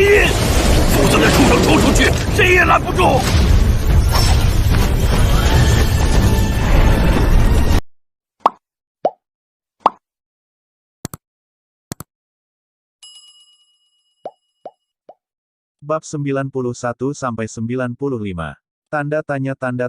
印，否则那畜生冲出去，谁也拦不住。Bab 91-95. Tanda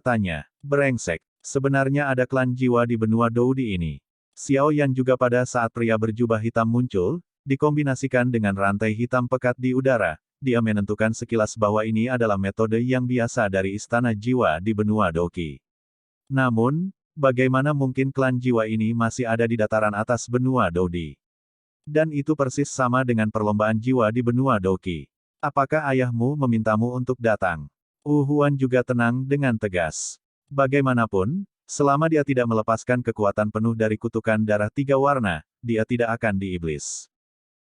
tanya. Brengsek. Sebenarnya ada klan jiwa di benua Doudi ini. Xiao Yan juga pada saat pria berjubah hitam muncul, dikombinasikan dengan rantai hitam pekat di udara, dia menentukan sekilas bahwa ini adalah metode yang biasa dari istana jiwa di benua Doki. Namun, bagaimana mungkin klan jiwa ini masih ada di dataran atas benua Doudi? Dan itu persis sama dengan perlombaan jiwa di benua Doki. Apakah ayahmu memintamu untuk datang? Huan juga tenang dengan tegas. Bagaimanapun, selama dia tidak melepaskan kekuatan penuh dari kutukan darah 3 warna, dia tidak akan diiblis.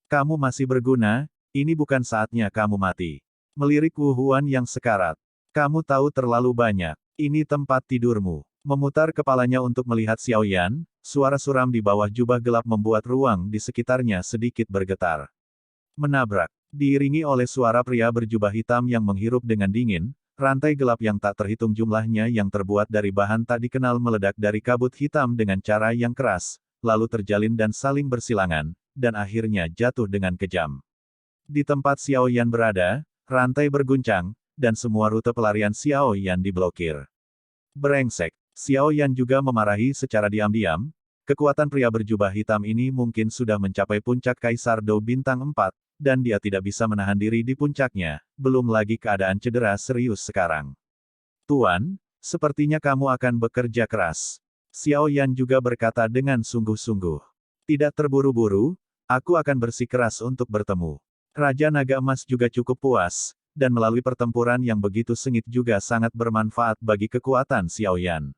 Kamu masih berguna, ini bukan saatnya kamu mati. Melirik Huan yang sekarat. Kamu tahu terlalu banyak. Ini tempat tidurmu. Memutar kepalanya untuk melihat Xiao Yan, suara suram di bawah jubah gelap membuat ruang di sekitarnya sedikit bergetar. Menabrak. Diiringi oleh suara pria berjubah hitam yang menghirup dengan dingin, rantai gelap yang tak terhitung jumlahnya yang terbuat dari bahan tak dikenal meledak dari kabut hitam dengan cara yang keras, lalu terjalin dan saling bersilangan, dan akhirnya jatuh dengan kejam. Di tempat Xiao Yan berada, rantai berguncang, dan semua rute pelarian Xiao Yan diblokir. Brengsek. Xiao Yan juga memarahi secara diam-diam, kekuatan pria berjubah hitam ini mungkin sudah mencapai puncak Kaisar Dou Bintang 4, dan dia tidak bisa menahan diri di puncaknya, belum lagi keadaan cedera serius sekarang. Tuan, sepertinya kamu akan bekerja keras. Xiao Yan juga berkata dengan sungguh-sungguh. Tidak terburu-buru, aku akan bersikeras untuk bertemu. Raja Naga Emas juga cukup puas, dan melalui pertempuran yang begitu sengit juga sangat bermanfaat bagi kekuatan Xiao Yan.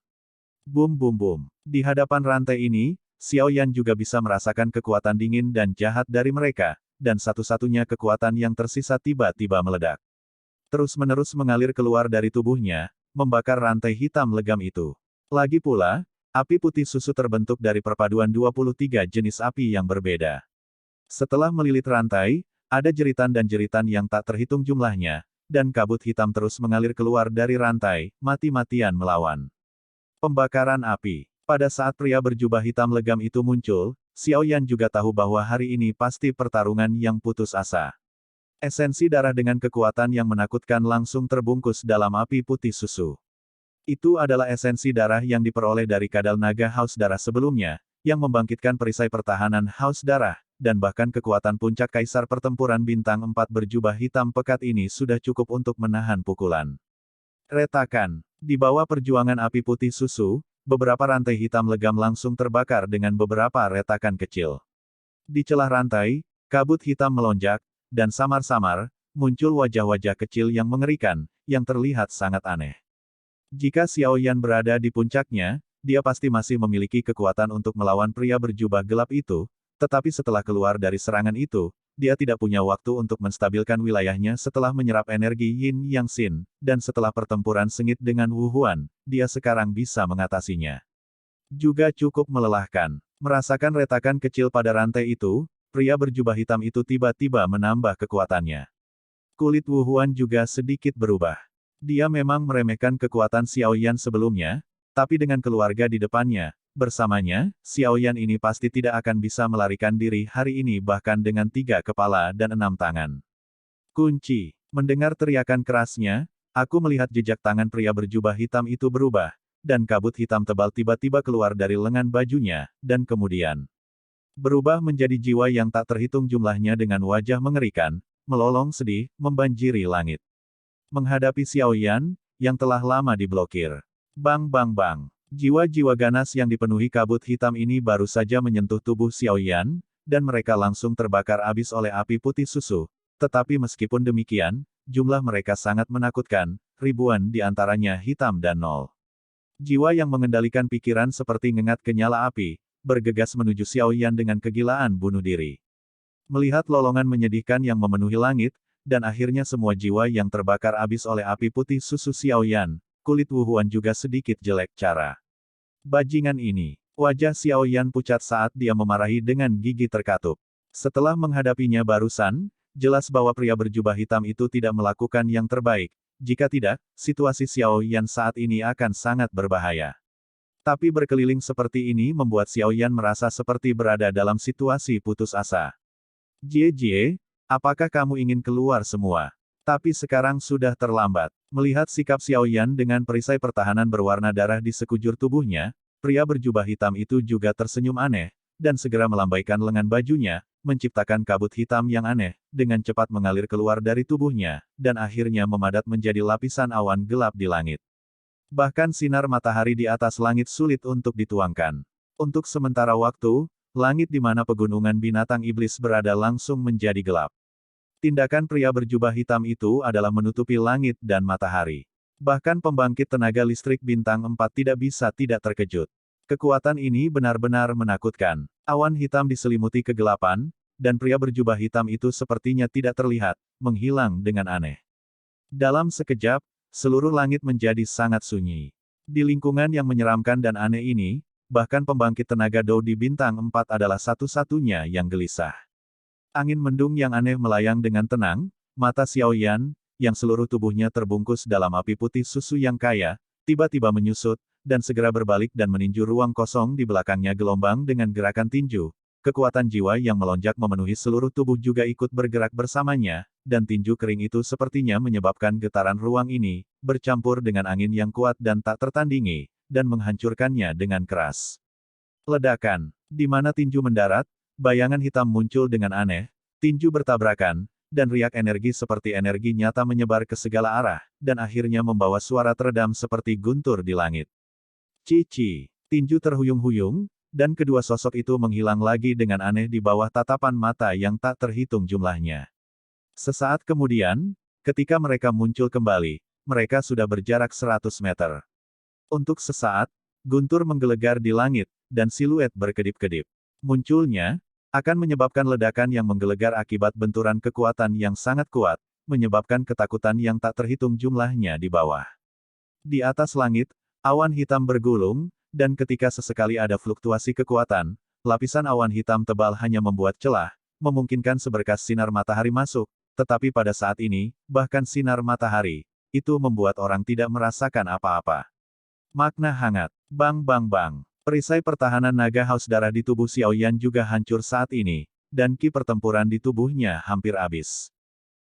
Bum bum bum. Di hadapan rantai ini, Xiao Yan juga bisa merasakan kekuatan dingin dan jahat dari mereka, dan satu-satunya kekuatan yang tersisa tiba-tiba meledak. Terus-menerus mengalir keluar dari tubuhnya, membakar rantai hitam legam itu. Lagi pula, api putih susu terbentuk dari perpaduan 23 jenis api yang berbeda. Setelah melilit rantai, ada jeritan dan jeritan yang tak terhitung jumlahnya, dan kabut hitam terus mengalir keluar dari rantai, mati-matian melawan. Pembakaran api. Pada saat pria berjubah hitam legam itu muncul, Xiao Yan juga tahu bahwa hari ini pasti pertarungan yang putus asa. Esensi darah dengan kekuatan yang menakutkan langsung terbungkus dalam api putih susu. Itu adalah esensi darah yang diperoleh dari kadal naga haus darah sebelumnya, yang membangkitkan perisai pertahanan haus darah, dan bahkan kekuatan puncak Kaisar Pertempuran Bintang 4 berjubah hitam pekat ini sudah cukup untuk menahan pukulan. Retakan. Di bawah perjuangan api putih susu, beberapa rantai hitam legam langsung terbakar dengan beberapa retakan kecil. Di celah rantai, kabut hitam melonjak, dan samar-samar, muncul wajah-wajah kecil yang mengerikan, yang terlihat sangat aneh. Jika Xiao Yan berada di puncaknya, dia pasti masih memiliki kekuatan untuk melawan pria berjubah gelap itu, tetapi setelah keluar dari serangan itu, dia tidak punya waktu untuk menstabilkan wilayahnya setelah menyerap energi Yin Yang Xin, dan setelah pertempuran sengit dengan Wu Huan, dia sekarang bisa mengatasinya. Juga cukup melelahkan. Merasakan retakan kecil pada rantai itu, pria berjubah hitam itu tiba-tiba menambah kekuatannya. Kulit Wu Huan juga sedikit berubah. Dia memang meremehkan kekuatan Xiao Yan sebelumnya, tapi dengan keluarga di depannya, bersamanya, Xiao Yan ini pasti tidak akan bisa melarikan diri hari ini bahkan dengan 3 kepala dan 6 tangan. Kunci. Mendengar teriakan kerasnya, aku melihat jejak tangan pria berjubah hitam itu berubah, dan kabut hitam tebal tiba-tiba keluar dari lengan bajunya, dan kemudian berubah menjadi jiwa yang tak terhitung jumlahnya dengan wajah mengerikan, melolong sedih, membanjiri langit. Menghadapi Xiao Yan, yang telah lama diblokir. Bang bang bang. Jiwa-jiwa ganas yang dipenuhi kabut hitam ini baru saja menyentuh tubuh Xiao Yan, dan mereka langsung terbakar habis oleh api putih susu. Tetapi meskipun demikian, jumlah mereka sangat menakutkan, ribuan di antaranya hitam dan nol. Jiwa yang mengendalikan pikiran seperti ngengat ke nyala api, bergegas menuju Xiao Yan dengan kegilaan bunuh diri. Melihat lolongan menyedihkan yang memenuhi langit, dan akhirnya semua jiwa yang terbakar habis oleh api putih susu Xiao Yan, kulit Wu Huan juga sedikit jelek cara. Bajingan ini. Wajah Xiao Yan pucat saat dia memarahi dengan gigi terkatup. Setelah menghadapinya barusan, Jelas bahwa pria berjubah hitam itu tidak melakukan yang terbaik. Jika tidak, situasi Xiao Yan saat ini akan sangat berbahaya. Tapi berkeliling seperti ini membuat Xiao Yan merasa seperti berada dalam situasi putus asa. Jie, apakah kamu ingin keluar semua? Tapi sekarang sudah terlambat. Melihat sikap Xiao Yan dengan perisai pertahanan berwarna darah di sekujur tubuhnya, pria berjubah hitam itu juga tersenyum aneh, dan segera melambaikan lengan bajunya, menciptakan kabut hitam yang aneh, dengan cepat mengalir keluar dari tubuhnya, dan akhirnya memadat menjadi lapisan awan gelap di langit. Bahkan sinar matahari di atas langit sulit untuk dituangkan. Untuk sementara waktu, langit di mana pegunungan binatang iblis berada langsung menjadi gelap. Tindakan pria berjubah hitam itu adalah menutupi langit dan matahari. Bahkan pembangkit tenaga listrik bintang 4 tidak bisa tidak terkejut. Kekuatan ini benar-benar menakutkan. Awan hitam diselimuti kegelapan, dan pria berjubah hitam itu sepertinya tidak terlihat, menghilang dengan aneh. Dalam sekejap, seluruh langit menjadi sangat sunyi. Di lingkungan yang menyeramkan dan aneh ini, bahkan pembangkit tenaga Dou di bintang 4 adalah satu-satunya yang gelisah. Angin mendung yang aneh melayang dengan tenang, mata Xiao Yan, yang seluruh tubuhnya terbungkus dalam api putih susu yang kaya, tiba-tiba menyusut, dan segera berbalik dan meninju ruang kosong di belakangnya gelombang dengan gerakan tinju. Kekuatan jiwa yang melonjak memenuhi seluruh tubuh juga ikut bergerak bersamanya, dan tinju kering itu sepertinya menyebabkan getaran ruang ini, bercampur dengan angin yang kuat dan tak tertandingi, dan menghancurkannya dengan keras. Ledakan. Di mana tinju mendarat, bayangan hitam muncul dengan aneh, tinju bertabrakan, dan riak energi seperti energi nyata menyebar ke segala arah, dan akhirnya membawa suara teredam seperti guntur di langit. Cici. Tinju terhuyung-huyung, dan kedua sosok itu menghilang lagi dengan aneh di bawah tatapan mata yang tak terhitung jumlahnya. Sesaat kemudian, ketika mereka muncul kembali, mereka sudah berjarak 100 meter. Untuk sesaat, guntur menggelegar di langit, dan siluet berkedip-kedip. Munculnya, akan menyebabkan ledakan yang menggelegar akibat benturan kekuatan yang sangat kuat, menyebabkan ketakutan yang tak terhitung jumlahnya di bawah. Di atas langit, awan hitam bergulung, dan ketika sesekali ada fluktuasi kekuatan, lapisan awan hitam tebal hanya membuat celah, memungkinkan seberkas sinar matahari masuk, tetapi pada saat ini, bahkan sinar matahari, itu membuat orang tidak merasakan apa-apa. Makna hangat. Bang bang bang. Perisai pertahanan naga haus darah di tubuh Xiao Yan juga hancur saat ini, dan ki pertempuran di tubuhnya hampir habis.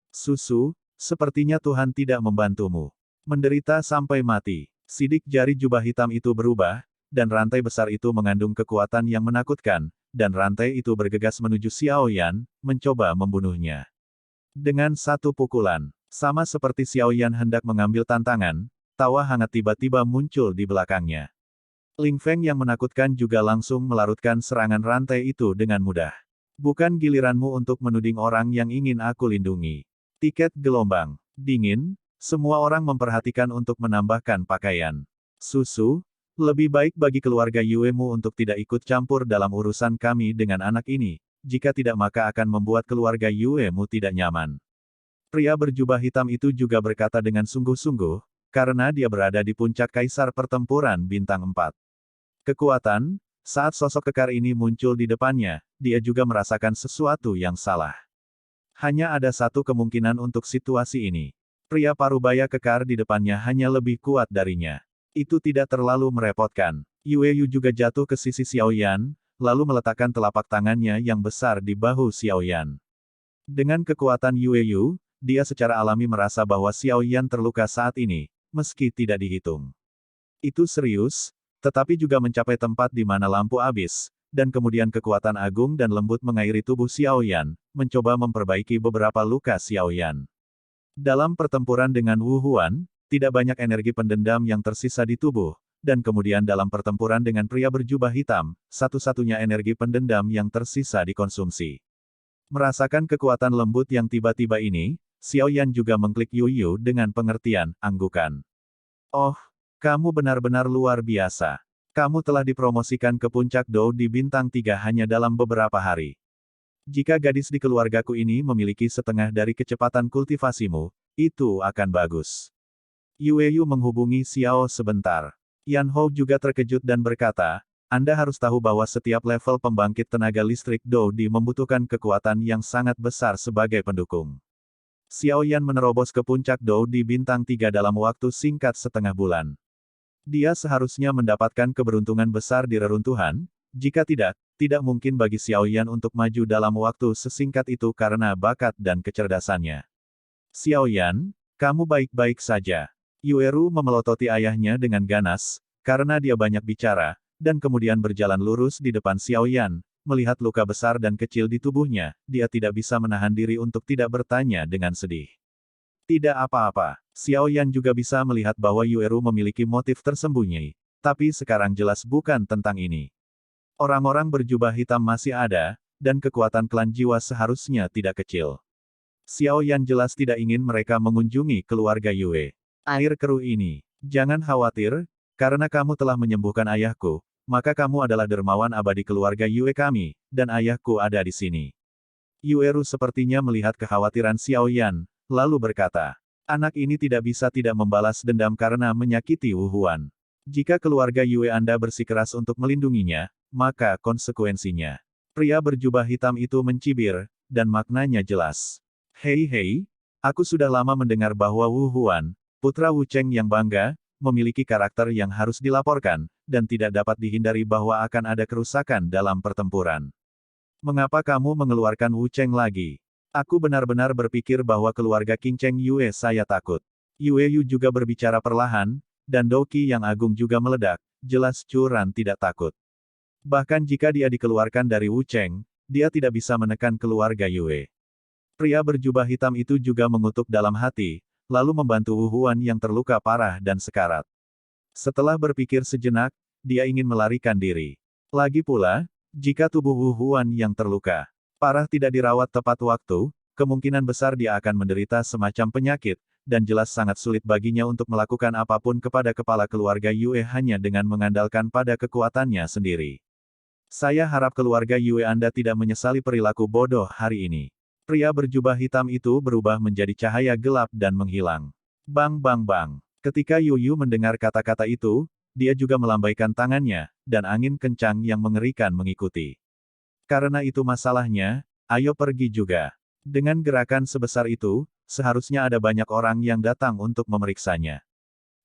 Susu, sepertinya Tuhan tidak membantumu. Menderita sampai mati. Sidik jari jubah hitam itu berubah, dan rantai besar itu mengandung kekuatan yang menakutkan, dan rantai itu bergegas menuju Xiao Yan, mencoba membunuhnya. Dengan satu pukulan, sama seperti Xiao Yan hendak mengambil tantangan, tawa hangat tiba-tiba muncul di belakangnya. Ling Feng yang menakutkan juga langsung melarutkan serangan rantai itu dengan mudah. Bukan giliranmu untuk menuding orang yang ingin aku lindungi. Tiket gelombang. Dingin, semua orang memperhatikan untuk menambahkan pakaian. Susu, lebih baik bagi keluarga Yuemu untuk tidak ikut campur dalam urusan kami dengan anak ini, jika tidak maka akan membuat keluarga Yuemu tidak nyaman. Pria berjubah hitam itu juga berkata dengan sungguh-sungguh, karena dia berada di puncak kaisar pertempuran bintang 4. Kekuatan, saat sosok kekar ini muncul di depannya, dia juga merasakan sesuatu yang salah. Hanya ada satu kemungkinan untuk situasi ini. Pria parubaya kekar di depannya hanya lebih kuat darinya. Itu tidak terlalu merepotkan. Yueyu juga jatuh ke sisi Xiao Yan, lalu meletakkan telapak tangannya yang besar di bahu Xiao Yan. Dengan kekuatan Yueyu, dia secara alami merasa bahwa Xiao Yan terluka saat ini, meski tidak dihitung. Itu serius, tetapi juga mencapai tempat di mana lampu habis, dan kemudian kekuatan agung dan lembut mengairi tubuh Xiao Yan, mencoba memperbaiki beberapa luka Xiao Yan. Dalam pertempuran dengan Wu Huan, tidak banyak energi pendendam yang tersisa di tubuh, dan kemudian dalam pertempuran dengan pria berjubah hitam, satu-satunya energi pendendam yang tersisa dikonsumsi. Merasakan kekuatan lembut yang tiba-tiba ini, Xiao Yan juga mengklik Yu Yu dengan pengertian, anggukan. Oh, kamu benar-benar luar biasa. Kamu telah dipromosikan ke puncak Dou di bintang 3 hanya dalam beberapa hari. Jika gadis di keluargaku ini memiliki setengah dari kecepatan kultivasimu, itu akan bagus. Yueyu menghubungi Xiao sebentar. Yan Hou juga terkejut dan berkata, Anda harus tahu bahwa setiap level pembangkit tenaga listrik Dodi membutuhkan kekuatan yang sangat besar sebagai pendukung. Xiao Yan menerobos ke puncak Dodi bintang 3 dalam waktu singkat setengah bulan. Dia seharusnya mendapatkan keberuntungan besar di reruntuhan, jika tidak, tidak mungkin bagi Xiao Yan untuk maju dalam waktu sesingkat itu karena bakat dan kecerdasannya. Xiao Yan, kamu baik-baik saja. Yueru memelototi ayahnya dengan ganas, karena dia banyak bicara, dan kemudian berjalan lurus di depan Xiao Yan. Melihat luka besar dan kecil di tubuhnya, dia tidak bisa menahan diri untuk tidak bertanya dengan sedih. Tidak apa-apa. Xiao Yan juga bisa melihat bahwa Yueru memiliki motif tersembunyi. Tapi sekarang jelas bukan tentang ini. Orang-orang berjubah hitam masih ada, dan kekuatan klan jiwa seharusnya tidak kecil. Xiao Yan jelas tidak ingin mereka mengunjungi keluarga Yue. Air keruh ini. Jangan khawatir, karena kamu telah menyembuhkan ayahku, maka kamu adalah dermawan abadi keluarga Yue kami, dan ayahku ada di sini. Yueru sepertinya melihat kekhawatiran Xiao Yan, lalu berkata, anak ini tidak bisa tidak membalas dendam karena menyakiti Wu Huan. Jika keluarga Yue Anda bersikeras untuk melindunginya, maka konsekuensinya. Pria berjubah hitam itu mencibir, dan maknanya jelas. Hei, aku sudah lama mendengar bahwa Wu Huan, putra Wu Cheng yang bangga, memiliki karakter yang harus dilaporkan, dan tidak dapat dihindari bahwa akan ada kerusakan dalam pertempuran. Mengapa kamu mengeluarkan Wu Cheng lagi? Aku benar-benar berpikir bahwa keluarga King Cheng Yue saya takut. Yue Yu juga berbicara perlahan, dan Doki yang agung juga meledak, jelas Curan tidak takut. Bahkan jika dia dikeluarkan dari Wu Cheng, dia tidak bisa menekan keluarga Yue. Pria berjubah hitam itu juga mengutuk dalam hati, lalu membantu Wu Huan yang terluka parah dan sekarat. Setelah berpikir sejenak, dia ingin melarikan diri. Lagi pula, jika tubuh Wu Huan yang terluka parah tidak dirawat tepat waktu, kemungkinan besar dia akan menderita semacam penyakit, dan jelas sangat sulit baginya untuk melakukan apapun kepada kepala keluarga Yue hanya dengan mengandalkan pada kekuatannya sendiri. Saya harap keluarga Yue Anda tidak menyesali perilaku bodoh hari ini. Pria berjubah hitam itu berubah menjadi cahaya gelap dan menghilang. Bang bang bang. Ketika Yu Yu mendengar kata-kata itu, dia juga melambaikan tangannya, dan angin kencang yang mengerikan mengikuti. Karena itu masalahnya, ayo pergi juga. Dengan gerakan sebesar itu, seharusnya ada banyak orang yang datang untuk memeriksanya.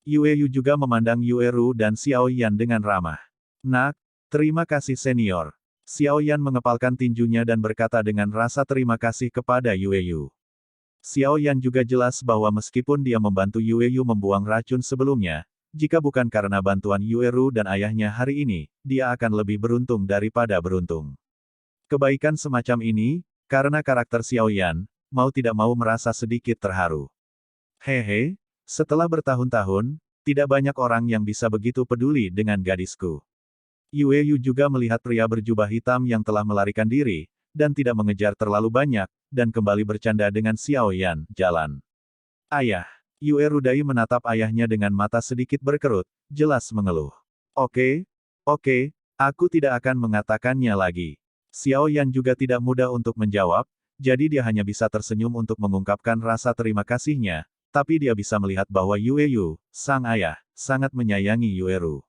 Yue Yu juga memandang Yueru dan Xiao Yan dengan ramah. Nak, terima kasih senior. Xiao Yan mengepalkan tinjunya dan berkata dengan rasa terima kasih kepada Yue Yu. Xiao Yan juga jelas bahwa meskipun dia membantu Yue Yu membuang racun sebelumnya, jika bukan karena bantuan Yueru dan ayahnya hari ini, dia akan lebih beruntung daripada beruntung. Kebaikan semacam ini, karena karakter Xiao Yan, mau tidak mau merasa sedikit terharu. Hehe, setelah bertahun-tahun, tidak banyak orang yang bisa begitu peduli dengan gadisku. Yue Yu juga melihat pria berjubah hitam yang telah melarikan diri, dan tidak mengejar terlalu banyak, dan kembali bercanda dengan Xiao Yan, jalan. Ayah. Yue Rudai menatap ayahnya dengan mata sedikit berkerut, jelas mengeluh. Oke, aku tidak akan mengatakannya lagi. Xiao Yan juga tidak mudah untuk menjawab, jadi dia hanya bisa tersenyum untuk mengungkapkan rasa terima kasihnya, tapi dia bisa melihat bahwa Yue Yu, sang ayah, sangat menyayangi Yueru.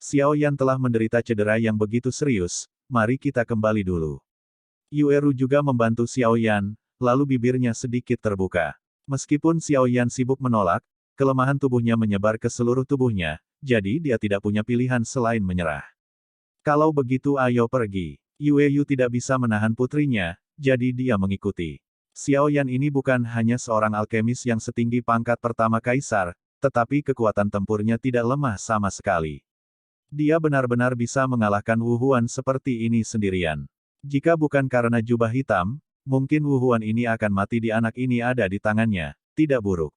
Xiao Yan telah menderita cedera yang begitu serius, mari kita kembali dulu. Yueru juga membantu Xiao Yan, lalu bibirnya sedikit terbuka. Meskipun Xiao Yan sibuk menolak, kelemahan tubuhnya menyebar ke seluruh tubuhnya, jadi dia tidak punya pilihan selain menyerah. Kalau begitu ayo pergi. Yue Yu tidak bisa menahan putrinya, jadi dia mengikuti. Xiao Yan ini bukan hanya seorang alkemis yang setinggi pangkat pertama kaisar, tetapi kekuatan tempurnya tidak lemah sama sekali. Dia benar-benar bisa mengalahkan Wu Huan seperti ini sendirian. Jika bukan karena jubah hitam, mungkin Wu Huan ini akan mati di anak ini ada di tangannya, tidak buruk.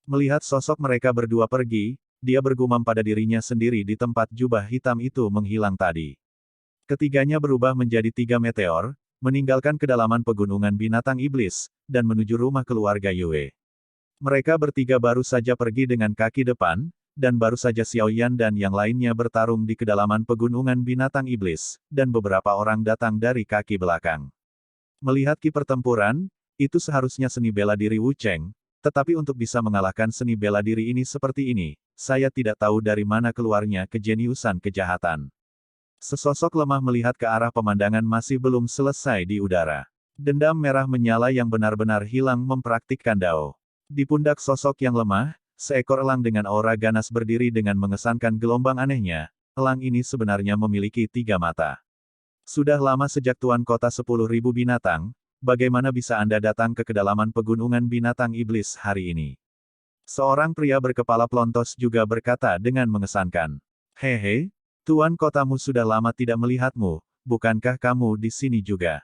Melihat sosok mereka berdua pergi, dia bergumam pada dirinya sendiri di tempat jubah hitam itu menghilang tadi. Ketiganya berubah menjadi 3 meteor, meninggalkan kedalaman pegunungan binatang iblis, dan menuju rumah keluarga Yue. Mereka bertiga baru saja pergi dengan kaki depan, dan baru saja Xiao Yan dan yang lainnya bertarung di kedalaman pegunungan binatang iblis, dan beberapa orang datang dari kaki belakang. Melihat ki pertempuran, itu seharusnya seni bela diri Wu Cheng, tetapi untuk bisa mengalahkan seni bela diri ini seperti ini, saya tidak tahu dari mana keluarnya kejeniusan kejahatan. Sesosok lemah melihat ke arah pemandangan masih belum selesai di udara. Dendam merah menyala yang benar-benar hilang mempraktikkan Dao. Di pundak sosok yang lemah, seekor elang dengan aura ganas berdiri dengan mengesankan gelombang anehnya. Elang ini sebenarnya memiliki 3 mata. Sudah lama sejak Tuan Kota 10.000 binatang, bagaimana bisa Anda datang ke kedalaman pegunungan binatang iblis hari ini? Seorang pria berkepala plontos juga berkata dengan mengesankan. Hehe, Tuan Kotamu sudah lama tidak melihatmu, bukankah kamu di sini juga?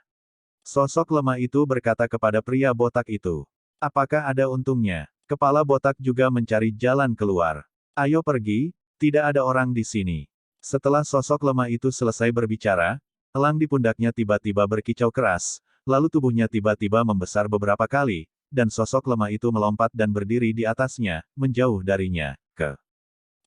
Sosok lemah itu berkata kepada pria botak itu. Apakah ada untungnya? Kepala botak juga mencari jalan keluar. Ayo pergi, tidak ada orang di sini. Setelah sosok lemah itu selesai berbicara, elang di pundaknya tiba-tiba berkicau keras, lalu tubuhnya tiba-tiba membesar beberapa kali, dan sosok lemah itu melompat dan berdiri di atasnya, menjauh darinya, ke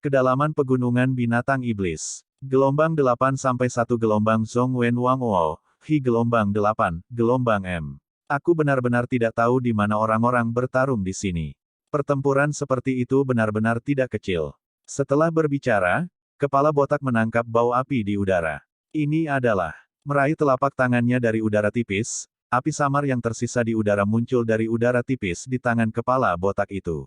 kedalaman pegunungan binatang iblis. Gelombang 8 sampai 1 gelombang Zhong Wen Wang Wo. Hi gelombang 8, gelombang M. Aku benar-benar tidak tahu di mana orang-orang bertarung di sini. Pertempuran seperti itu benar-benar tidak kecil. Setelah berbicara, kepala botak menangkap bau api di udara. Ini adalah meraih telapak tangannya dari udara tipis, api samar yang tersisa di udara muncul dari udara tipis di tangan kepala botak itu.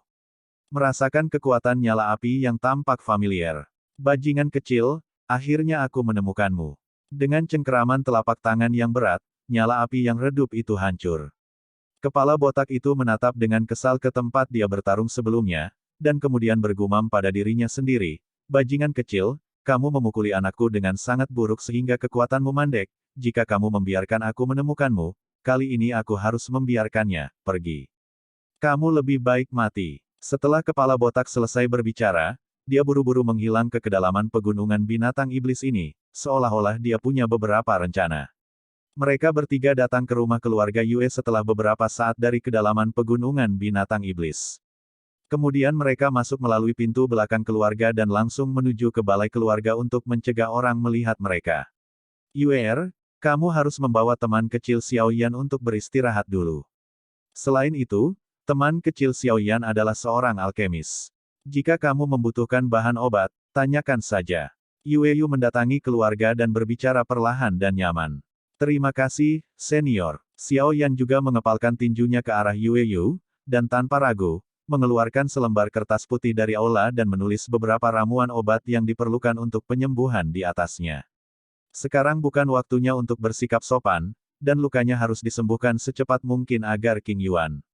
Merasakan kekuatan nyala api yang tampak familiar. Bajingan kecil, akhirnya aku menemukanmu. Dengan cengkeraman telapak tangan yang berat, nyala api yang redup itu hancur. Kepala botak itu menatap dengan kesal ke tempat dia bertarung sebelumnya, dan kemudian bergumam pada dirinya sendiri, bajingan kecil, kamu memukuli anakku dengan sangat buruk sehingga kekuatanmu mandek, jika kamu membiarkan aku menemukanmu, kali ini aku harus membiarkannya, pergi. Kamu lebih baik mati. Setelah kepala botak selesai berbicara, dia buru-buru menghilang ke kedalaman pegunungan binatang iblis ini, seolah-olah dia punya beberapa rencana. Mereka bertiga datang ke rumah keluarga Yue setelah beberapa saat dari kedalaman pegunungan binatang iblis. Kemudian mereka masuk melalui pintu belakang keluarga dan langsung menuju ke balai keluarga untuk mencegah orang melihat mereka. Yue, kamu harus membawa teman kecil Xiao Yan untuk beristirahat dulu. Selain itu, teman kecil Xiao Yan adalah seorang alkemis. Jika kamu membutuhkan bahan obat, tanyakan saja. Yue Yu mendatangi keluarga dan berbicara perlahan dan nyaman. Terima kasih, senior. Xiao Yan juga mengepalkan tinjunya ke arah Yue Yu, dan tanpa ragu, mengeluarkan selembar kertas putih dari aula dan menulis beberapa ramuan obat yang diperlukan untuk penyembuhan di atasnya. Sekarang bukan waktunya untuk bersikap sopan, dan lukanya harus disembuhkan secepat mungkin agar King Yuan.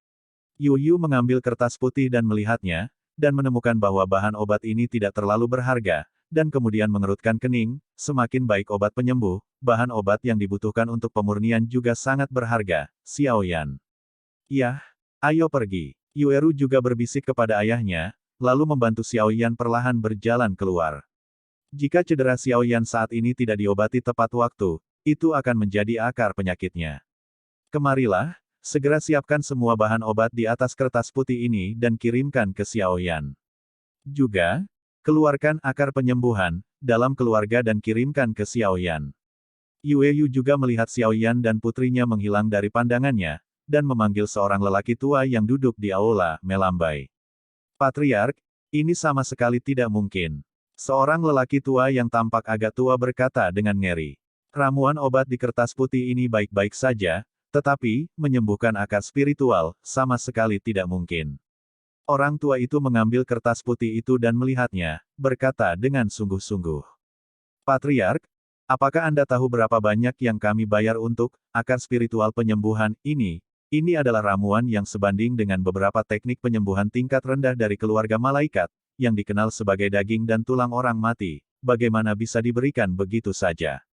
Yu Yu mengambil kertas putih dan melihatnya, dan menemukan bahwa bahan obat ini tidak terlalu berharga, dan kemudian mengerutkan kening, semakin baik obat penyembuh, bahan obat yang dibutuhkan untuk pemurnian juga sangat berharga, Xiao Yan. Yah, ayo pergi. Yueru juga berbisik kepada ayahnya, lalu membantu Xiao Yan perlahan berjalan keluar. Jika cedera Xiao Yan saat ini tidak diobati tepat waktu, itu akan menjadi akar penyakitnya. Kemarilah, segera siapkan semua bahan obat di atas kertas putih ini dan kirimkan ke Xiao Yan. Juga, keluarkan akar penyembuhan dalam keluarga dan kirimkan ke Xiao Yan. Yue Yu juga melihat Xiao Yan dan putrinya menghilang dari pandangannya, dan memanggil seorang lelaki tua yang duduk di aula, melambai. Patriark, ini sama sekali tidak mungkin. Seorang lelaki tua yang tampak agak tua berkata dengan ngeri. Ramuan obat di kertas putih ini baik-baik saja, tetapi, menyembuhkan akar spiritual, sama sekali tidak mungkin. Orang tua itu mengambil kertas putih itu dan melihatnya, berkata dengan sungguh-sungguh. Patriark, apakah Anda tahu berapa banyak yang kami bayar untuk akar spiritual penyembuhan ini? Ini adalah ramuan yang sebanding dengan beberapa teknik penyembuhan tingkat rendah dari keluarga malaikat, yang dikenal sebagai daging dan tulang orang mati. Bagaimana bisa diberikan begitu saja?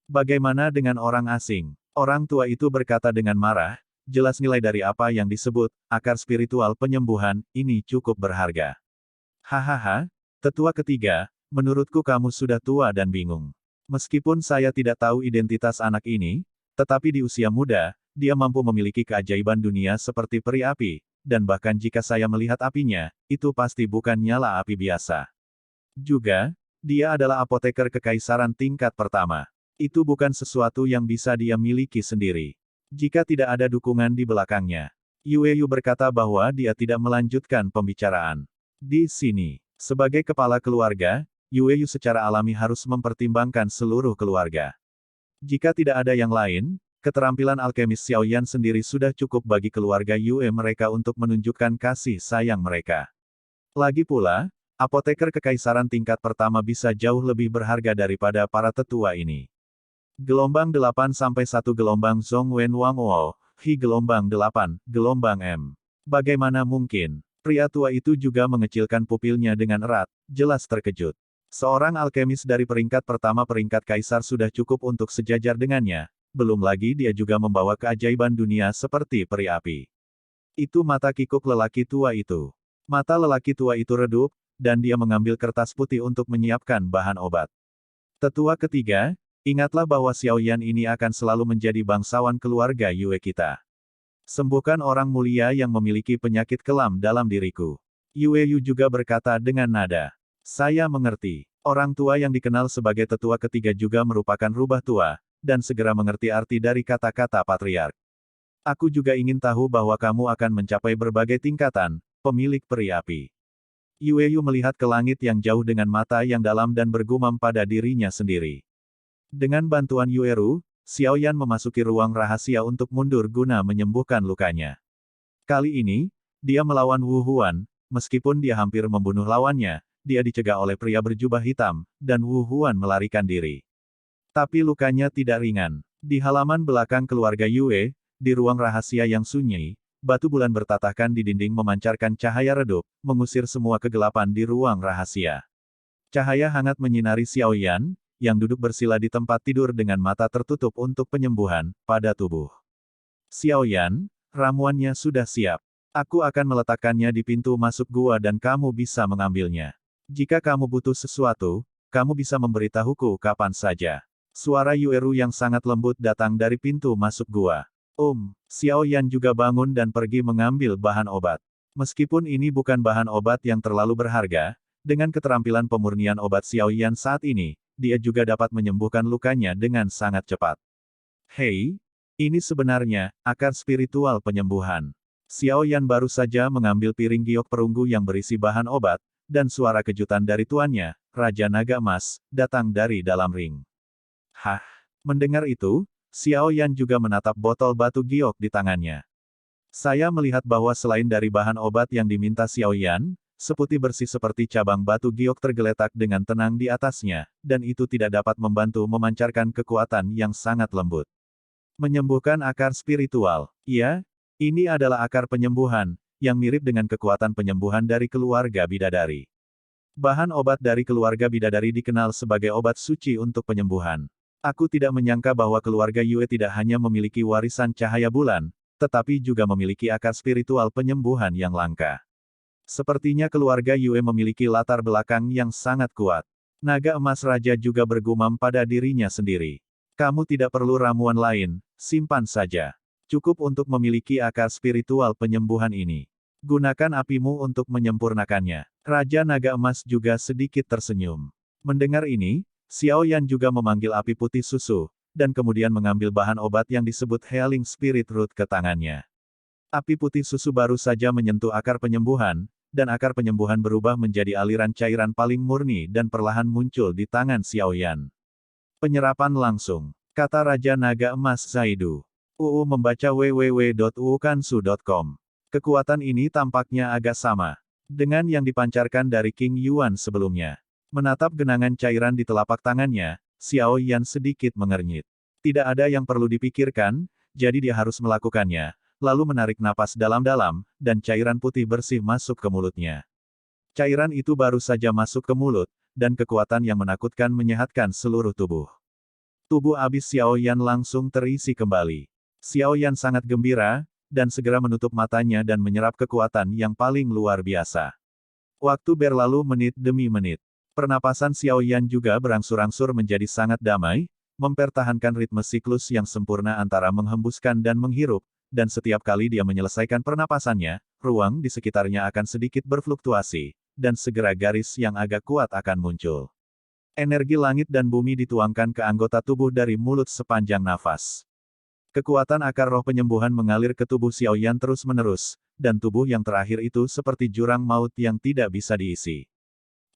Bagaimana dengan orang asing? Orang tua itu berkata dengan marah, jelas nilai dari apa yang disebut akar spiritual penyembuhan ini cukup berharga. Hahaha, tetua ketiga, menurutku kamu sudah tua dan bingung. Meskipun saya tidak tahu identitas anak ini, tetapi di usia muda, dia mampu memiliki keajaiban dunia seperti peri api, dan bahkan jika saya melihat apinya, itu pasti bukan nyala api biasa. Juga, dia adalah apoteker kekaisaran tingkat pertama. Itu bukan sesuatu yang bisa dia miliki sendiri. Jika tidak ada dukungan di belakangnya. Yue Yu berkata bahwa dia tidak melanjutkan pembicaraan. Di sini, sebagai kepala keluarga, Yue Yu secara alami harus mempertimbangkan seluruh keluarga. Jika tidak ada yang lain, keterampilan alkemis Xiaoyan sendiri sudah cukup bagi keluarga Yue mereka untuk menunjukkan kasih sayang mereka. Lagi pula, apoteker kekaisaran tingkat pertama bisa jauh lebih berharga daripada para tetua ini. Gelombang 8 sampai 1 gelombang Zhong Wen Wang Wo, Hi gelombang 8, gelombang M. Bagaimana mungkin? Pria tua itu juga mengecilkan pupilnya dengan erat, jelas terkejut. Seorang alkemis dari peringkat pertama peringkat kaisar sudah cukup untuk sejajar dengannya, belum lagi dia juga membawa keajaiban dunia seperti peri api. Itu mata kikuk lelaki tua itu. Mata lelaki tua itu redup, dan dia mengambil kertas putih untuk menyiapkan bahan obat. Tetua ketiga, ingatlah bahwa Xiaoyan ini akan selalu menjadi bangsawan keluarga Yue kita. Sembuhkan orang mulia yang memiliki penyakit kelam dalam diriku. Yue Yu juga berkata dengan nada. Saya mengerti. Orang tua yang dikenal sebagai tetua ketiga juga merupakan rubah tua, dan segera mengerti arti dari kata-kata patriark. Aku juga ingin tahu bahwa kamu akan mencapai berbagai tingkatan, pemilik peri api. Yue Yu melihat ke langit yang jauh dengan mata yang dalam dan bergumam pada dirinya sendiri. Dengan bantuan Yue Ru, Xiaoyan memasuki ruang rahasia untuk mundur guna menyembuhkan lukanya. Kali ini, dia melawan Wu Huan, meskipun dia hampir membunuh lawannya, dia dicegah oleh pria berjubah hitam, dan Wu Huan melarikan diri. Tapi lukanya tidak ringan. Di halaman belakang keluarga Yue, di ruang rahasia yang sunyi, batu bulan bertatahkan di dinding memancarkan cahaya redup, mengusir semua kegelapan di ruang rahasia. Cahaya hangat menyinari Xiaoyan, yang duduk bersila di tempat tidur dengan mata tertutup untuk penyembuhan pada tubuh. Xiaoyan, ramuannya sudah siap. Aku akan meletakkannya di pintu masuk gua dan kamu bisa mengambilnya. Jika kamu butuh sesuatu, kamu bisa memberitahuku kapan saja. Suara Yue Ru yang sangat lembut datang dari pintu masuk gua. Xiaoyan juga bangun dan pergi mengambil bahan obat. Meskipun ini bukan bahan obat yang terlalu berharga, dengan keterampilan pemurnian obat Xiaoyan saat ini, dia juga dapat menyembuhkan lukanya dengan sangat cepat. Hei, ini sebenarnya akar spiritual penyembuhan. Xiaoyan baru saja mengambil piring giok perunggu yang berisi bahan obat, dan suara kejutan dari tuannya, Raja Naga Emas, datang dari dalam ring. Hah? Mendengar itu, Xiaoyan juga menatap botol batu giok di tangannya. Saya melihat bahwa selain dari bahan obat yang diminta Xiaoyan, seputih bersih seperti cabang batu giok tergeletak dengan tenang di atasnya, dan itu tidak dapat membantu memancarkan kekuatan yang sangat lembut. Menyembuhkan akar spiritual. Iya, ini adalah akar penyembuhan, yang mirip dengan kekuatan penyembuhan dari keluarga bidadari. Bahan obat dari keluarga bidadari dikenal sebagai obat suci untuk penyembuhan. Aku tidak menyangka bahwa keluarga Yue tidak hanya memiliki warisan cahaya bulan, tetapi juga memiliki akar spiritual penyembuhan yang langka. Sepertinya keluarga Yue memiliki latar belakang yang sangat kuat. Naga emas raja juga bergumam pada dirinya sendiri. Kamu tidak perlu ramuan lain, simpan saja. Cukup untuk memiliki akar spiritual penyembuhan ini. Gunakan apimu untuk menyempurnakannya. Raja Naga Emas juga sedikit tersenyum. Mendengar ini, Xiaoyan juga memanggil api putih susu, dan kemudian mengambil bahan obat yang disebut Healing Spirit Root ke tangannya. Api putih susu baru saja menyentuh akar penyembuhan, dan akar penyembuhan berubah menjadi aliran cairan paling murni dan perlahan muncul di tangan Xiaoyan. Penyerapan langsung, kata Raja Naga Emas Zaidu. Membaca www.uukansu.com. Kekuatan ini tampaknya agak sama dengan yang dipancarkan dari King Yuan sebelumnya. Menatap genangan cairan di telapak tangannya, Xiaoyan sedikit mengernyit. Tidak ada yang perlu dipikirkan, jadi dia harus melakukannya, lalu menarik napas dalam-dalam, dan cairan putih bersih masuk ke mulutnya. Cairan itu baru saja masuk ke mulut, dan kekuatan yang menakutkan menyehatkan seluruh tubuh. Tubuh abis Xiaoyan langsung terisi kembali. Xiaoyan sangat gembira, dan segera menutup matanya dan menyerap kekuatan yang paling luar biasa. Waktu berlalu menit demi menit. Pernapasan Xiaoyan juga berangsur-angsur menjadi sangat damai, mempertahankan ritme siklus yang sempurna antara menghembuskan dan menghirup, dan setiap kali dia menyelesaikan pernapasannya, ruang di sekitarnya akan sedikit berfluktuasi, dan segera garis yang agak kuat akan muncul. Energi langit dan bumi dituangkan ke anggota tubuh dari mulut sepanjang nafas. Kekuatan akar roh penyembuhan mengalir ke tubuh Xiaoyan terus-menerus, dan tubuh yang terakhir itu seperti jurang maut yang tidak bisa diisi.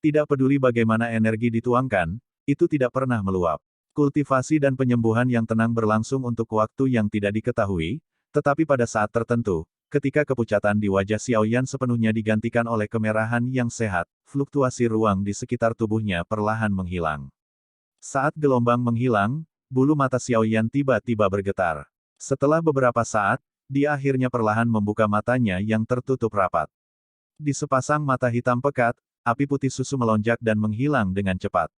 Tidak peduli bagaimana energi dituangkan, itu tidak pernah meluap. Kultivasi dan penyembuhan yang tenang berlangsung untuk waktu yang tidak diketahui, tetapi pada saat tertentu, ketika kepucatan di wajah Xiaoyan sepenuhnya digantikan oleh kemerahan yang sehat, fluktuasi ruang di sekitar tubuhnya perlahan menghilang. Saat gelombang menghilang, bulu mata Xiaoyan tiba-tiba bergetar. Setelah beberapa saat, dia akhirnya perlahan membuka matanya yang tertutup rapat. Di sepasang mata hitam pekat, api putih susu melonjak dan menghilang dengan cepat.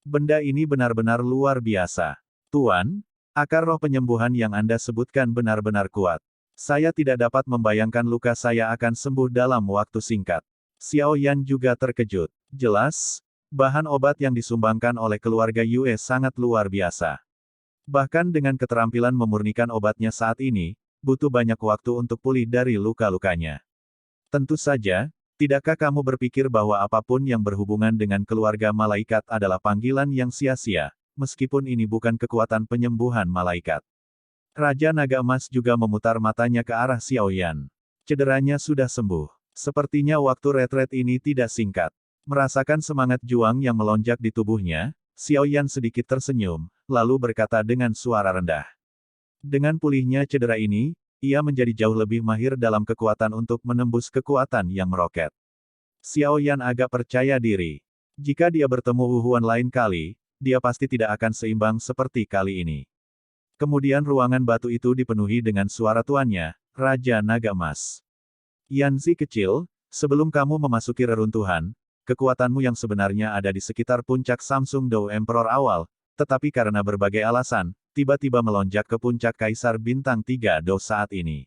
Benda ini benar-benar luar biasa. Tuan, akar roh penyembuhan yang Anda sebutkan benar-benar kuat. Saya tidak dapat membayangkan luka saya akan sembuh dalam waktu singkat. Xiao Yan juga terkejut. Jelas, bahan obat yang disumbangkan oleh keluarga Yue sangat luar biasa. Bahkan dengan keterampilan memurnikan obatnya saat ini, butuh banyak waktu untuk pulih dari luka-lukanya. Tentu saja, tidakkah kamu berpikir bahwa apapun yang berhubungan dengan keluarga malaikat adalah panggilan yang sia-sia, meskipun ini bukan kekuatan penyembuhan malaikat? Raja Naga Emas juga memutar matanya ke arah Xiao Yan. Cederanya sudah sembuh. Sepertinya waktu retret ini tidak singkat. Merasakan semangat juang yang melonjak di tubuhnya, Xiao Yan sedikit tersenyum, lalu berkata dengan suara rendah. Dengan pulihnya cedera ini, ia menjadi jauh lebih mahir dalam kekuatan untuk menembus kekuatan yang meroket. Xiao Yan agak percaya diri. Jika dia bertemu Wuhuan lain kali, dia pasti tidak akan seimbang seperti kali ini. Kemudian ruangan batu itu dipenuhi dengan suara tuannya, Raja Naga Emas. Yanzi kecil, sebelum kamu memasuki reruntuhan, kekuatanmu yang sebenarnya ada di sekitar puncak Samsung Dou Emperor awal, tetapi karena berbagai alasan, tiba-tiba melonjak ke puncak Kaisar Bintang 3 Dou saat ini.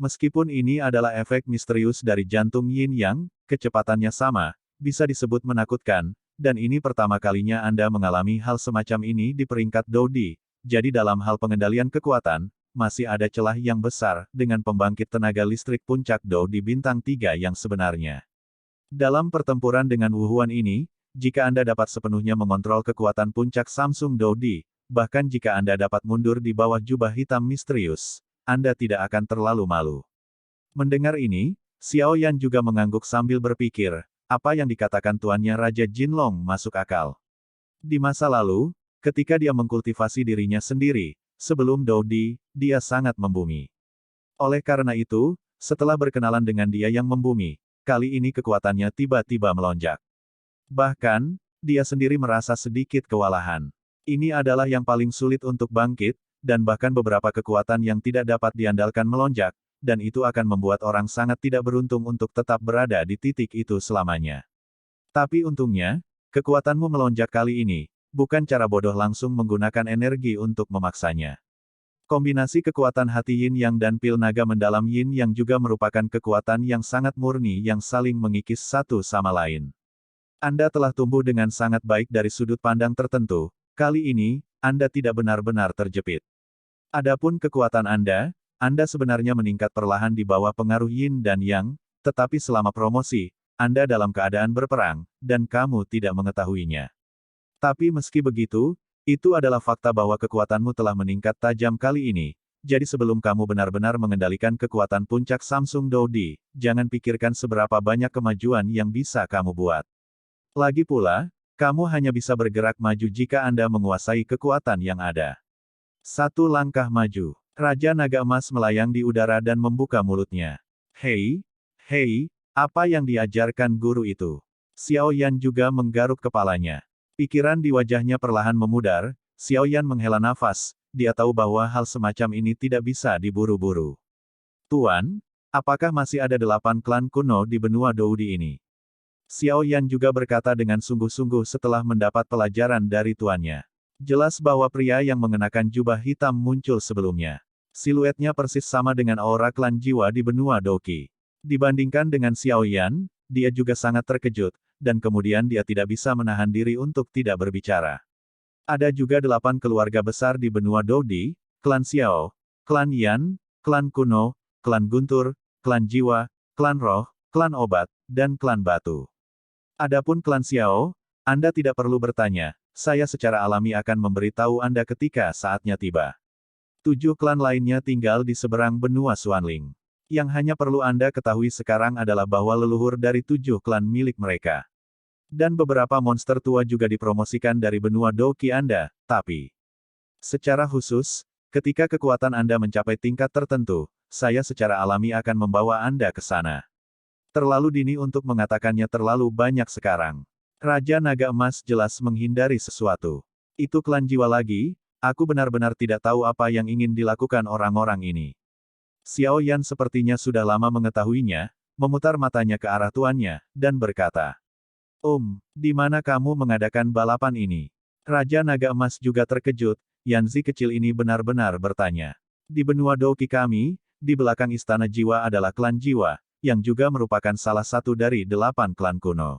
Meskipun ini adalah efek misterius dari jantung Yin Yang, kecepatannya sama, bisa disebut menakutkan, dan ini pertama kalinya Anda mengalami hal semacam ini di peringkat Doudi, jadi dalam hal pengendalian kekuatan, masih ada celah yang besar dengan pembangkit tenaga listrik puncak Dou di Bintang 3 yang sebenarnya. Dalam pertempuran dengan Wuhuan ini, jika Anda dapat sepenuhnya mengontrol kekuatan puncak Samsung Doudi, bahkan jika Anda dapat mundur di bawah jubah hitam misterius, Anda tidak akan terlalu malu. Mendengar ini, Xiao Yan juga mengangguk sambil berpikir, apa yang dikatakan tuannya Raja Jinlong masuk akal. Di masa lalu, ketika dia mengkultivasi dirinya sendiri, sebelum Doudi, dia sangat membumi. Oleh karena itu, setelah berkenalan dengan dia yang membumi, kali ini kekuatannya tiba-tiba melonjak. Bahkan, dia sendiri merasa sedikit kewalahan. Ini adalah yang paling sulit untuk bangkit, dan bahkan beberapa kekuatan yang tidak dapat diandalkan melonjak, dan itu akan membuat orang sangat tidak beruntung untuk tetap berada di titik itu selamanya. Tapi untungnya, kekuatanmu melonjak kali ini, bukan cara bodoh langsung menggunakan energi untuk memaksanya. Kombinasi kekuatan hati Yin Yang dan pil naga mendalam Yin Yang juga merupakan kekuatan yang sangat murni yang saling mengikis satu sama lain. Anda telah tumbuh dengan sangat baik dari sudut pandang tertentu, kali ini, Anda tidak benar-benar terjepit. Adapun kekuatan Anda sebenarnya meningkat perlahan di bawah pengaruh Yin dan Yang, tetapi selama promosi, Anda dalam keadaan berperang, dan kamu tidak mengetahuinya. Tapi meski begitu, itu adalah fakta bahwa kekuatanmu telah meningkat tajam kali ini, jadi sebelum kamu benar-benar mengendalikan kekuatan puncak Samsung Doudi, jangan pikirkan seberapa banyak kemajuan yang bisa kamu buat. Lagi pula, kamu hanya bisa bergerak maju jika Anda menguasai kekuatan yang ada. Satu langkah maju. Raja Naga Emas melayang di udara dan membuka mulutnya. Hei, apa yang diajarkan guru itu? Xiao Yan juga menggaruk kepalanya. Pikiran di wajahnya perlahan memudar, Xiao Yan menghela nafas, dia tahu bahwa hal semacam ini tidak bisa diburu-buru. Tuan, apakah masih ada 8 klan kuno di benua Doudi ini? Xiao Yan juga berkata dengan sungguh-sungguh setelah mendapat pelajaran dari tuannya. Jelas bahwa pria yang mengenakan jubah hitam muncul sebelumnya. Siluetnya persis sama dengan aura klan jiwa di benua Doqi. Dibandingkan dengan Xiao Yan, dia juga sangat terkejut, dan kemudian dia tidak bisa menahan diri untuk tidak berbicara. Ada juga 8 keluarga besar di benua Doudi, klan Xiao, klan Yan, klan kuno, klan guntur, klan jiwa, klan roh, klan obat, dan klan batu. Adapun klan Xiao, Anda tidak perlu bertanya, saya secara alami akan memberitahu Anda ketika saatnya tiba. 7 klan lainnya tinggal di seberang benua Xuanling. Yang hanya perlu Anda ketahui sekarang adalah bahwa leluhur dari 7 klan milik mereka. Dan beberapa monster tua juga dipromosikan dari benua Doki Anda, tapi secara khusus, ketika kekuatan Anda mencapai tingkat tertentu, saya secara alami akan membawa Anda ke sana. Terlalu dini untuk mengatakannya terlalu banyak sekarang. Raja Naga Emas jelas menghindari sesuatu. Itu klan jiwa lagi, aku benar-benar tidak tahu apa yang ingin dilakukan orang-orang ini. Xiao Yan sepertinya sudah lama mengetahuinya, memutar matanya ke arah tuannya, dan berkata, di mana kamu mengadakan balapan ini? Raja Naga Emas juga terkejut, Yanzi kecil ini benar-benar bertanya. Di benua Doki kami, di belakang Istana Jiwa adalah klan jiwa, yang juga merupakan salah satu dari 8 klan kuno.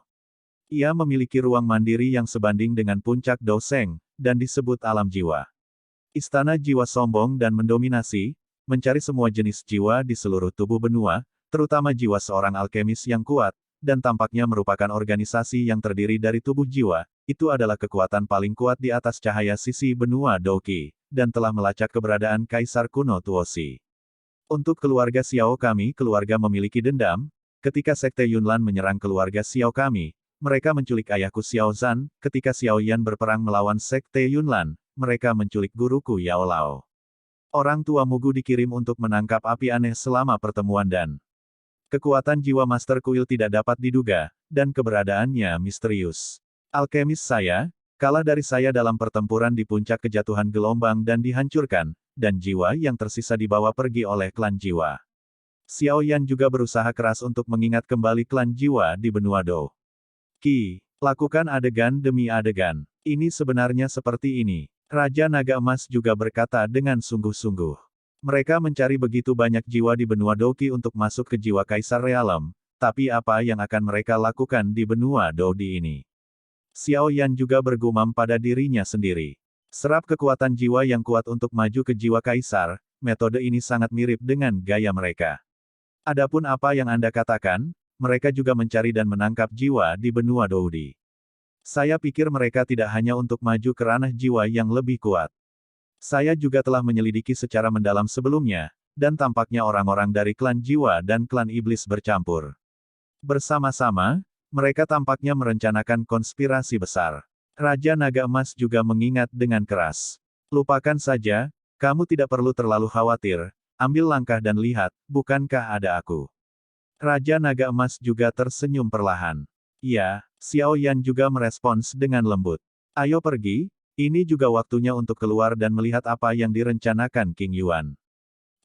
Ia memiliki ruang mandiri yang sebanding dengan puncak Doseng, dan disebut alam jiwa. Istana Jiwa sombong dan mendominasi, mencari semua jenis jiwa di seluruh tubuh benua, terutama jiwa seorang alkemis yang kuat, dan tampaknya merupakan organisasi yang terdiri dari tubuh jiwa, itu adalah kekuatan paling kuat di atas cahaya sisi benua Doki, dan telah melacak keberadaan Kaisar kuno Tuosi. Untuk keluarga Xiao kami, keluarga memiliki dendam, ketika Sekte Yunlan menyerang keluarga Xiao kami, mereka menculik ayahku Xiao Zhan, ketika Xiao Yan berperang melawan Sekte Yunlan, mereka menculik guruku Yao Lao. Orang tua Mugu dikirim untuk menangkap api aneh selama pertemuan dan kekuatan jiwa Master Kuil tidak dapat diduga, dan keberadaannya misterius. Alkemis saya, kalah dari saya dalam pertempuran di puncak kejatuhan gelombang dan dihancurkan, dan jiwa yang tersisa dibawa pergi oleh klan jiwa. Xiao Yan juga berusaha keras untuk mengingat kembali klan jiwa di benua Do. Lakukan adegan demi adegan. Ini sebenarnya seperti ini. Raja Naga Emas juga berkata dengan sungguh-sungguh. Mereka mencari begitu banyak jiwa di benua Doki untuk masuk ke jiwa Kaisar Realem, tapi apa yang akan mereka lakukan di benua Dodi ini? Xiao Yan juga bergumam pada dirinya sendiri. Serap kekuatan jiwa yang kuat untuk maju ke jiwa Kaisar, metode ini sangat mirip dengan gaya mereka. Adapun apa yang Anda katakan, mereka juga mencari dan menangkap jiwa di benua Dodi. Saya pikir mereka tidak hanya untuk maju ke ranah jiwa yang lebih kuat. Saya juga telah menyelidiki secara mendalam sebelumnya, dan tampaknya orang-orang dari klan jiwa dan klan iblis bercampur. Bersama-sama, mereka tampaknya merencanakan konspirasi besar. Raja Naga Emas juga mengingat dengan keras. Lupakan saja, kamu tidak perlu terlalu khawatir, ambil langkah dan lihat, bukankah ada aku? Raja Naga Emas juga tersenyum perlahan. Iya, Xiao Yan juga merespons dengan lembut. Ayo pergi. Ini juga waktunya untuk keluar dan melihat apa yang direncanakan King Yuan.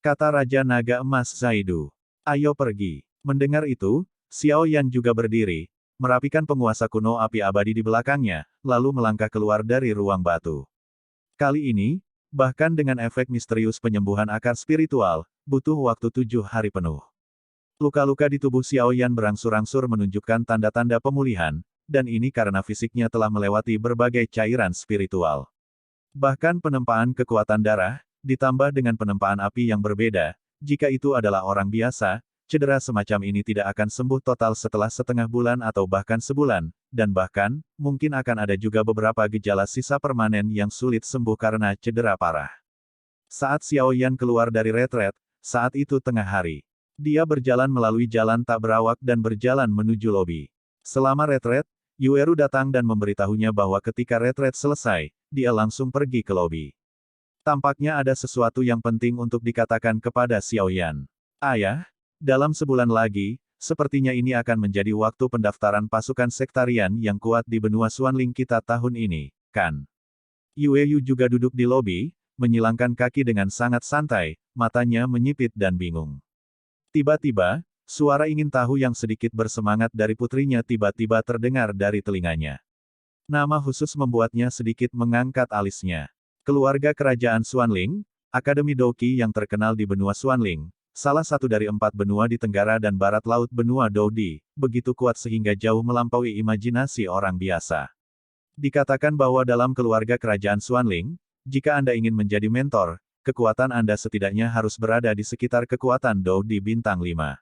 Kata Raja Naga Emas Zaidu. Ayo pergi. Mendengar itu, Xiao Yan juga berdiri, merapikan penguasa kuno api abadi di belakangnya, lalu melangkah keluar dari ruang batu. Kali ini, bahkan dengan efek misterius penyembuhan akar spiritual, butuh waktu 7 hari penuh. Luka-luka di tubuh Xiao Yan berangsur-angsur menunjukkan tanda-tanda pemulihan, dan ini karena fisiknya telah melewati berbagai cairan spiritual. Bahkan penempaan kekuatan darah, ditambah dengan penempaan api yang berbeda, jika itu adalah orang biasa, cedera semacam ini tidak akan sembuh total setelah setengah bulan atau bahkan sebulan, dan bahkan, mungkin akan ada juga beberapa gejala sisa permanen yang sulit sembuh karena cedera parah. Saat Xiao Yan keluar dari retret, saat itu tengah hari. Dia berjalan melalui jalan tak berawak dan berjalan menuju lobi. Selama retret, Yueru datang dan memberitahunya bahwa ketika retret selesai, dia langsung pergi ke lobi. Tampaknya ada sesuatu yang penting untuk dikatakan kepada Xiao Yan. Ayah, dalam sebulan lagi, sepertinya ini akan menjadi waktu pendaftaran pasukan sektarian yang kuat di benua Xuanling kita tahun ini, kan? Yueyu juga duduk di lobi, menyilangkan kaki dengan sangat santai, matanya menyipit dan bingung. Tiba-tiba, suara ingin tahu yang sedikit bersemangat dari putrinya tiba-tiba terdengar dari telinganya. Nama khusus membuatnya sedikit mengangkat alisnya. Keluarga kerajaan Xuanling, Akademi Doki yang terkenal di benua Xuanling, salah satu dari 4 benua di tenggara dan barat laut benua Dodi, begitu kuat sehingga jauh melampaui imajinasi orang biasa. Dikatakan bahwa dalam keluarga kerajaan Xuanling, jika Anda ingin menjadi mentor, kekuatan Anda setidaknya harus berada di sekitar kekuatan Dodi bintang 5.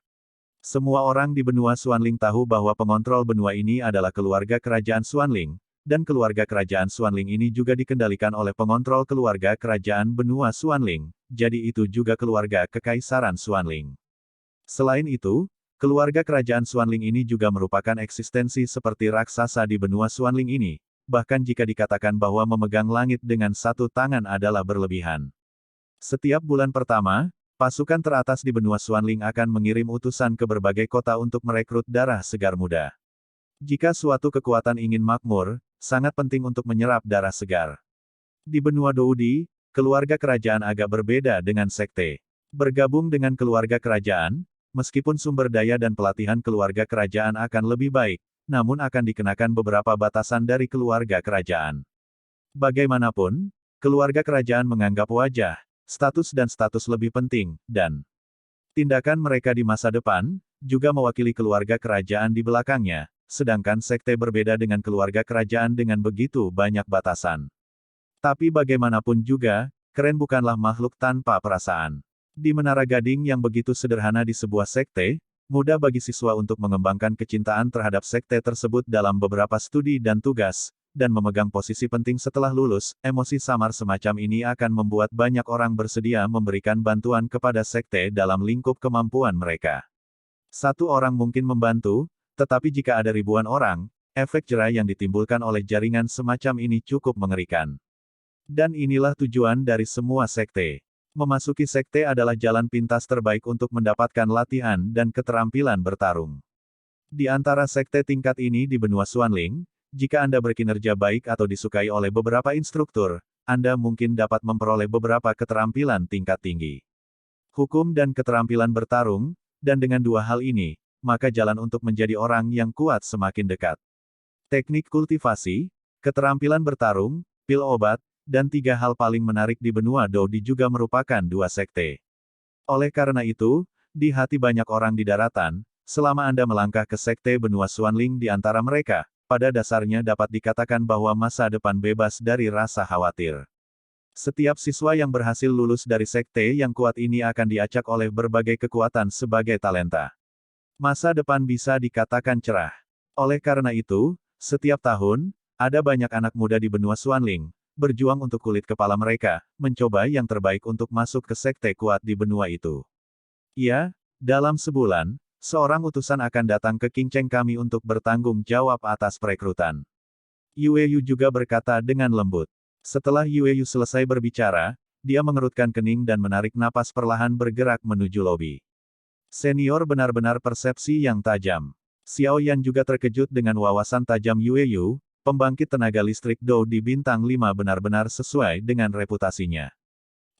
Semua orang di benua Xuanling tahu bahwa pengontrol benua ini adalah keluarga kerajaan Xuanling, dan keluarga kerajaan Xuanling ini juga dikendalikan oleh pengontrol keluarga kerajaan benua Xuanling, jadi itu juga keluarga kekaisaran Xuanling. Selain itu, keluarga kerajaan Xuanling ini juga merupakan eksistensi seperti raksasa di benua Xuanling ini, bahkan jika dikatakan bahwa memegang langit dengan satu tangan adalah berlebihan. Setiap bulan pertama, pasukan teratas di benua Xuanling akan mengirim utusan ke berbagai kota untuk merekrut darah segar muda. Jika suatu kekuatan ingin makmur, sangat penting untuk menyerap darah segar. Di benua Doudi, keluarga kerajaan agak berbeda dengan sekte. Bergabung dengan keluarga kerajaan, meskipun sumber daya dan pelatihan keluarga kerajaan akan lebih baik, namun akan dikenakan beberapa batasan dari keluarga kerajaan. Bagaimanapun, keluarga kerajaan menganggap wajah, status dan status lebih penting, dan tindakan mereka di masa depan, juga mewakili keluarga kerajaan di belakangnya, sedangkan sekte berbeda dengan keluarga kerajaan dengan begitu banyak batasan. Tapi bagaimanapun juga, keren bukanlah makhluk tanpa perasaan. Di Menara Gading yang begitu sederhana di sebuah sekte, mudah bagi siswa untuk mengembangkan kecintaan terhadap sekte tersebut dalam beberapa studi dan tugas, dan memegang posisi penting setelah lulus. Emosi samar semacam ini akan membuat banyak orang bersedia memberikan bantuan kepada sekte dalam lingkup kemampuan mereka. Satu orang mungkin membantu, tetapi jika ada ribuan orang, efek jera yang ditimbulkan oleh jaringan semacam ini cukup mengerikan. Dan inilah tujuan dari semua sekte. Memasuki sekte adalah jalan pintas terbaik untuk mendapatkan latihan dan keterampilan bertarung. Di antara sekte tingkat ini di benua Xuanling, jika Anda berkinerja baik atau disukai oleh beberapa instruktur, Anda mungkin dapat memperoleh beberapa keterampilan tingkat tinggi. Hukum dan keterampilan bertarung, dan dengan dua hal ini, maka jalan untuk menjadi orang yang kuat semakin dekat. Teknik kultivasi, keterampilan bertarung, pil obat, dan tiga hal paling menarik di benua Doudi juga merupakan dua sekte. Oleh karena itu, di hati banyak orang di daratan, selama Anda melangkah ke sekte benua Xuanling di antara mereka, pada dasarnya dapat dikatakan bahwa masa depan bebas dari rasa khawatir. Setiap siswa yang berhasil lulus dari sekte yang kuat ini akan diacak oleh berbagai kekuatan sebagai talenta. Masa depan bisa dikatakan cerah. Oleh karena itu, setiap tahun, ada banyak anak muda di benua Xuanling, berjuang untuk kulit kepala mereka, mencoba yang terbaik untuk masuk ke sekte kuat di benua itu. Ya, dalam sebulan, seorang utusan akan datang ke Qingcheng kami untuk bertanggung jawab atas perekrutan. Yueyu juga berkata dengan lembut. Setelah Yueyu selesai berbicara, dia mengerutkan kening dan menarik napas perlahan bergerak menuju lobi. Senior benar-benar persepsi yang tajam. Xiao Yan juga terkejut dengan wawasan tajam Yueyu. Pembangkit tenaga listrik Dou di bintang 5 benar-benar sesuai dengan reputasinya.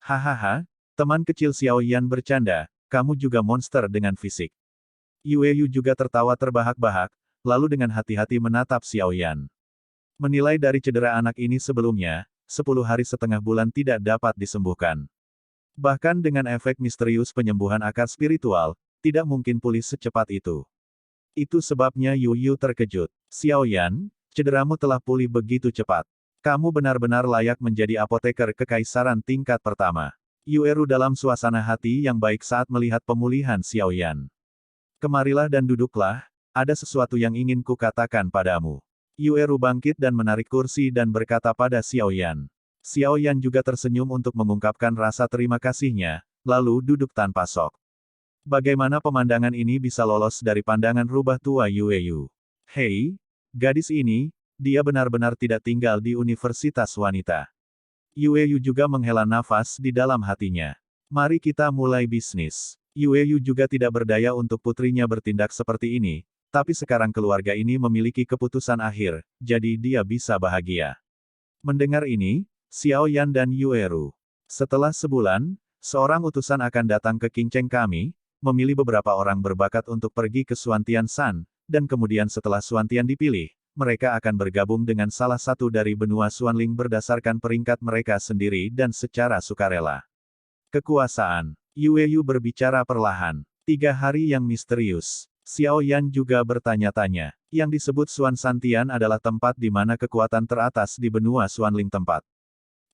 Hahaha, teman kecil Xiao Yan bercanda, kamu juga monster dengan fisik. Yueyu juga tertawa terbahak-bahak, lalu dengan hati-hati menatap Xiao Yan. Menilai dari cedera anak ini sebelumnya, 10 hari setengah bulan tidak dapat disembuhkan. Bahkan dengan efek misterius penyembuhan akar spiritual, tidak mungkin pulih secepat itu. Itu sebabnya Yu terkejut. Xiao Yan, cederamu telah pulih begitu cepat. Kamu benar-benar layak menjadi apoteker kekaisaran tingkat pertama. Yueru dalam suasana hati yang baik saat melihat pemulihan Xiao Yan. Kemarilah dan duduklah, ada sesuatu yang ingin kukatakan padamu. Yueru bangkit dan menarik kursi dan berkata pada Xiao Yan. Xiao Yan juga tersenyum untuk mengungkapkan rasa terima kasihnya, lalu duduk tanpa sok. Bagaimana pemandangan ini bisa lolos dari pandangan rubah tua Yueyu? Hei, gadis ini, dia benar-benar tidak tinggal di universitas wanita. Yueyu juga menghela nafas di dalam hatinya. Mari kita mulai bisnis. Yueyu juga tidak berdaya untuk putrinya bertindak seperti ini, tapi sekarang keluarga ini memiliki keputusan akhir, jadi dia bisa bahagia. Mendengar ini, Xiao Yan dan Yueru. Setelah sebulan, seorang utusan akan datang ke Qingcheng kami, memilih beberapa orang berbakat untuk pergi ke Xuantian San, dan kemudian setelah Xuantian dipilih, mereka akan bergabung dengan salah satu dari benua Xuanling berdasarkan peringkat mereka sendiri dan secara sukarela. Kekuasaan. Yueyu berbicara perlahan. 3 hari yang misterius. Xiao Yan juga bertanya-tanya. Yang disebut Xuan Santian adalah tempat di mana kekuatan teratas di benua Xuanling tempat.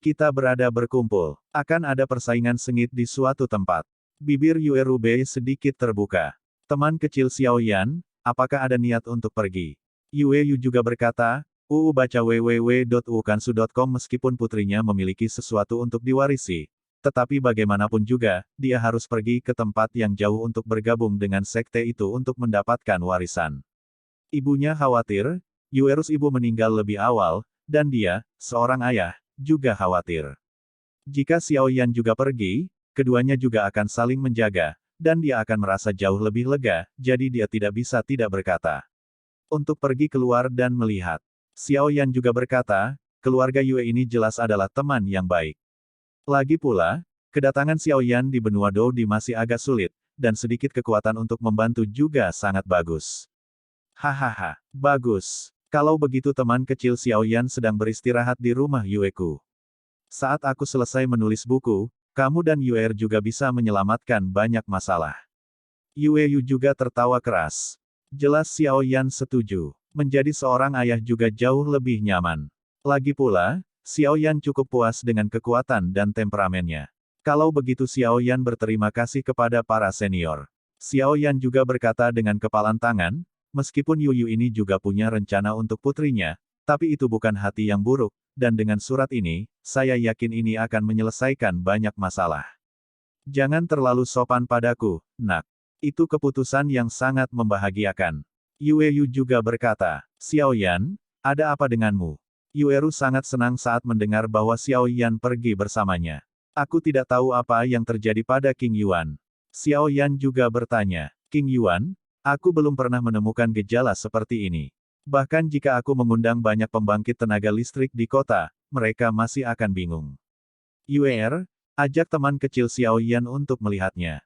Kita berada berkumpul. Akan ada persaingan sengit di suatu tempat. Bibir Yueru sedikit terbuka. Teman kecil Xiao Yan, apakah ada niat untuk pergi? Yueyu juga berkata, baca www.ukansu.com meskipun putrinya memiliki sesuatu untuk diwarisi, tetapi bagaimanapun juga, dia harus pergi ke tempat yang jauh untuk bergabung dengan sekte itu untuk mendapatkan warisan. Ibunya khawatir, Yuerus ibu meninggal lebih awal, dan dia, seorang ayah, juga khawatir. Jika Xiao Yan juga pergi, keduanya juga akan saling menjaga, dan dia akan merasa jauh lebih lega, jadi dia tidak bisa tidak berkata. Untuk pergi keluar dan melihat. Xiao Yan juga berkata, keluarga Yue ini jelas adalah teman yang baik. Lagi pula, kedatangan Xiao Yan di benua Doudi masih agak sulit, dan sedikit kekuatan untuk membantu juga sangat bagus. Hahaha, bagus. Kalau begitu teman kecil Xiao Yan sedang beristirahat di rumah Yueku. Saat aku selesai menulis buku, kamu dan Yuer juga bisa menyelamatkan banyak masalah. Yue Yu juga tertawa keras. Jelas Xiao Yan setuju. Menjadi seorang ayah juga jauh lebih nyaman. Lagi pula, Xiao Yan cukup puas dengan kekuatan dan temperamennya. Kalau begitu Xiao Yan berterima kasih kepada para senior. Xiao Yan juga berkata dengan kepalan tangan, meskipun Yu Yu ini juga punya rencana untuk putrinya, tapi itu bukan hati yang buruk, dan dengan surat ini, saya yakin ini akan menyelesaikan banyak masalah. Jangan terlalu sopan padaku, nak. Itu keputusan yang sangat membahagiakan. Yue Yu juga berkata, Xiao Yan, ada apa denganmu? Yueru sangat senang saat mendengar bahwa Xiao Yan pergi bersamanya. Aku tidak tahu apa yang terjadi pada King Yuan. Xiao Yan juga bertanya, King Yuan, aku belum pernah menemukan gejala seperti ini. Bahkan jika aku mengundang banyak pembangkit tenaga listrik di kota, mereka masih akan bingung. Yuer, ajak teman kecil Xiao Yan untuk melihatnya.